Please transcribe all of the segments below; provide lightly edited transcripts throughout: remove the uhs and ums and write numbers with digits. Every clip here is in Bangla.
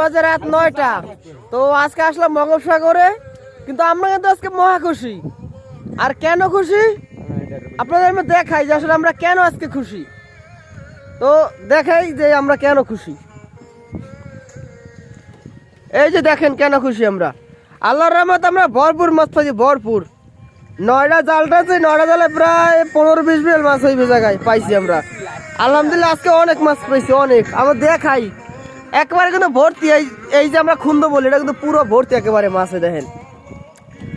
বাজে রাত 9টা। তো আজকে আসলাম বঙ্গোপসাগরে, কিন্তু আমরা কিন্তু আজকে মহা খুশি। আর কেন খুশি আপনাদের আমি দেখাই যে আসলে আমরা কেন আজকে খুশি। তো দেখাই যে আমরা কেন খুশি। এই যে দেখেন কেন খুশি আমরা। আল্লাহর রহমত আমরা ভরপুর মাছ পাইছি, ভরপুর। 9টা জালটা আছে, 9টা জালে প্রায় 15-20 বিল মাছ হইবে জায়গায় পাইছি আমরা। আলহামদুলিল্লাহ আজকে অনেক মাছ পাইছি, অনেক। আমরা দেখাই একেবারে কিন্তু ভর্তি। এই যে আমরা খুন্দ বলি, এটা কিন্তু পুরো ভর্তি একেবারে মাছে দেখেন।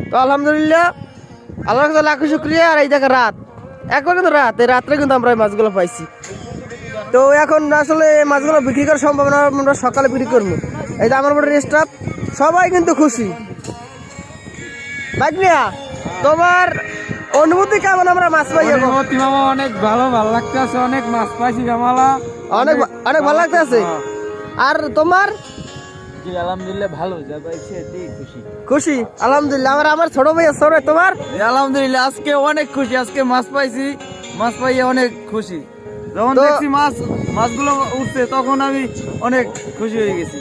তো আলহামদুলিল্লাহ আল্লাহর কাছে লাখ শুকরিয়া। আর এই দেখেন রাত, একবার কিন্তু রাত, এই রাত্রে কিন্তু আমরা এই মাছগুলো পাইছি। তো এখন আসলে এই মাছগুলো বিক্রি করা সম্ভব না, আমরা সকালে বিক্রি করবো। এই যে আমার বড় স্টাফ সবাই কিন্তু খুশি। ভাগ্নিয়া, তোমার অনুভূতি কেমন? আমরা মাছ পাই অনুভূতি মামা অনেক ভালো লাগতেছে, অনেক মাছ পাইছি জামালা, অনেক অনেক ভালো লাগতেছে। আর তোমার? জি আলহামদুলিল্লাহ ভালো, যা পাইছি এতেই খুশি। খুশি আলহামদুলিল্লাহ। আমার ছোট ভাই আছে, তোমার? আলহামদুলিল্লাহ আজকে অনেক খুশি, আজকে মাছ পাইছি, মাছ পাইয়ে অনেক খুশি। যখন দেখছি মাছগুলো উঠছে তখন আমি অনেক খুশি হয়ে গেছি।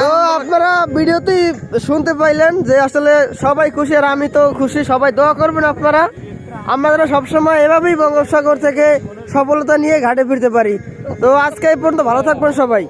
তো আপনারা ভিডিওতেই শুনতে পাইলেন যে আসলে সবাই খুশি, আর আমি তো খুশি। সবাই দোয়া করবেন আপনারা, আমরা সবসময় এভাবেই বঙ্গোপসাগর থেকে সফলতা নিয়ে ঘাটে ফিরতে পারি। তো আজকে এই পর্যন্ত, ভালো থাকবেন সবাই।